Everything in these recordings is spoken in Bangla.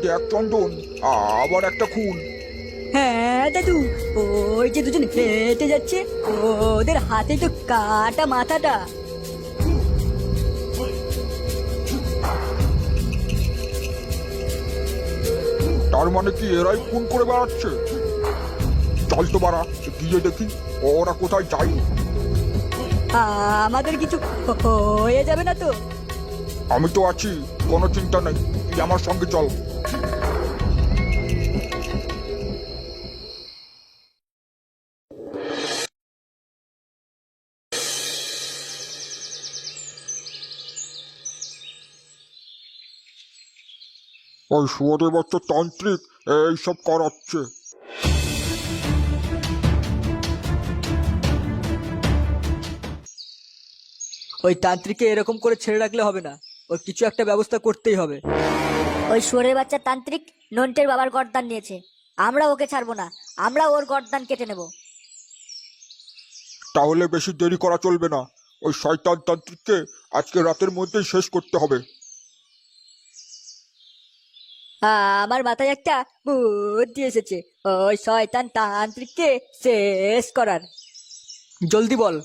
দেখ চন্দন, আবার একটা খুন। হ্যাঁ দাদু, ওই যে দুজন হেঁটে যাচ্ছে, ওদের হাতে তো কাটা মাথাটা। তার মানে কি এরাই খুন করে বেড়াচ্ছে? চল তো বাড়া, গিয়ে দেখি ওরা কোথায় যায়। আমাদের কিছু হয়ে যাবে না তো? আমি তো আছি, কোনো চিন্তা নেই, তুই আমার সঙ্গে চল। ওই শুয়োরের বাচ্চা তান্ত্রিক এইসব করাচ্ছে। ওই তান্ত্রিককে এরকম করে ছেড়ে রাখলে হবে না, ওর কিছু একটা ব্যবস্থা করতেই হবে। ওই শুয়োরের বাচ্চা তান্ত্রিক নন্টের বাবার গর্দান নিয়েছে, আমরা ওকে ছাড়বো না, আমরা ওর গর্দান কেটে নেব। তাহলে বেশি দেরি করা চলবে না, ওই শয়তান তান্ত্রিককে আজকে রাতের মধ্যেই শেষ করতে হবে। আমার মাথায় একটা বুদ্ধি এসেছে, ওই শয়তান তান্ত্রিককে শেষ করার। জলদি বল।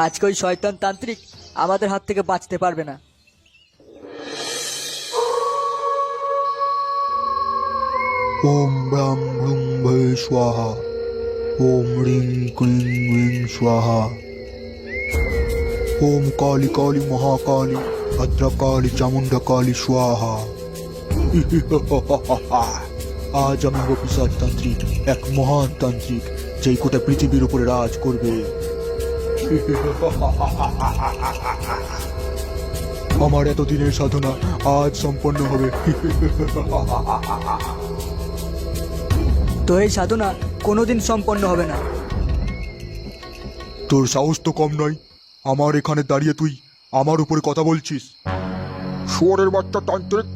আজকে ওই শয়তান তান্ত্রিক আমাদের হাত থেকে বাঁচতে পারবে না। ওম ব্রাম ভ্রুম ভয়ে স্বাহা, ওম রিং ক্রিং রিং স্বাহা, ওম কালী কালী মহাকালী ভদ্রকালী চামুন্ডা কালী স্বাহা। আজ আমি হব পিশাচ তান্ত্রিক, এক মহান তান্ত্রিক, যেই গোটা পৃথিবীর উপরে রাজ করবে। আমার এতদিনের সাধনা আজ সম্পন্ন হবে। তো এই সাধনা কোনোদিন সম্পন্ন হবে না। তোর সাহস তো কম নয়, আমার এখানে দাঁড়িয়ে তুই আমার উপরে কথা বলছিস। শুয়োরের বাচ্চা তান্ত্রিক,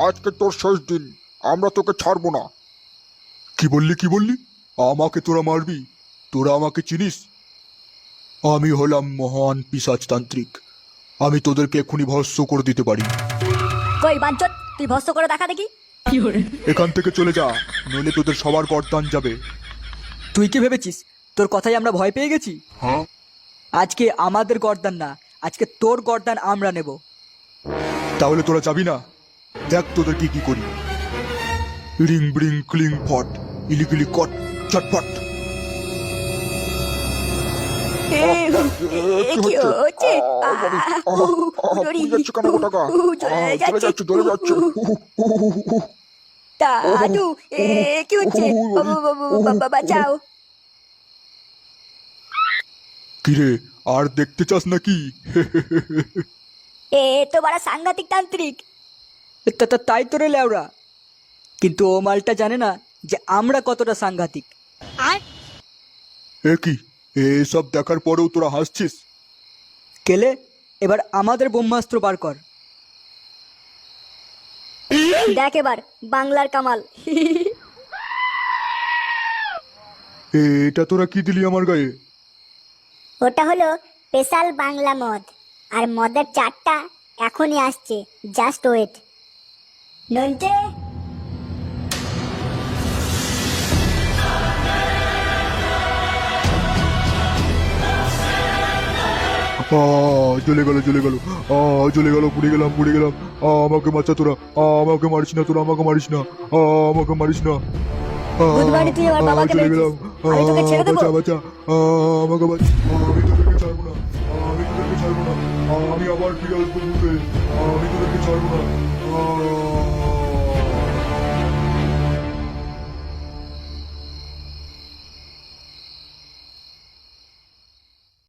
আজকে তোর শেষ দিন, আমরা তোকে ছাড়বো না। কি বললি? আমাকে তোরা মারবি? তোরা আমাকে চিনিস? আমি হলাম মহান পিশাচ তান্ত্রিক, আমি তোদেরকে এক্ষুনি ভস্ম করে দিতে পারি। কই বাঞ্চত, তুই ভস্ম করে দেখা দেখি। এখান থেকে চলে যা, নইলে তোদের সবার গর্দান যাবে। তুই কি ভেবেছিস তোর কথাই আমরা ভয় পেয়ে গেছি? হ্যাঁ, আজকে আমাদের গর্দান না, আজকে তোর গর্দান আমরা নেব। তাহলে তোরা যাবি না? দেখ তোদের কি করি। রিং ব্রিং ক্লিং ফট, ইলিগিলি কট চটপট। কি হচ্ছে? পুড়ে যাচ্ছে কেন গোটা গা? চলে যাচ্ছে, জ্বলে যাচ্ছে। দাদু, কি হচ্ছে? বাঁচাও। কিরে, আর দেখতে চাস নাকি? এ তো বড় সাংঘাতিক তান্ত্রিক। তাই তো রে লেওরা, কিন্তু ও মালটা জানে না যে আমরা কতটা সাংঘাতিক। এ কি, এসব দেখার পরেও তোরা হাসছিস? কেলে, এবার আমাদের ব্রহ্মাস্ত্র বার কর। দেখ এবার বাংলার কামাল। এটা তোরা কি দিলি আমার গায়ে? ওটা হলো স্পেশাল বাংলা মদ, আর মদের চারটা এখনই আসছে, জাস্ট ওয়েট। নন্টে, জ্বলে গেল, জ্বলে গেল, পুড়ে গেলাম। আমাকে বাঁচা তোরা, আমাকে মারিস না, তোরা আমাকে মারিস না, আমাকে মারিস না। বুধবারে তুই আমার বাবাকে চলে মেরেছিস, গেলাম। আমি তোকে ছেড়ে দেবো? বাঁচা, আমাকে বাঁচা। আমি তোদেরকে ছাড়বো না, আমি আবার ফিরে আসবো ভূতে, আমি তোদেরকে ছাড়বো না।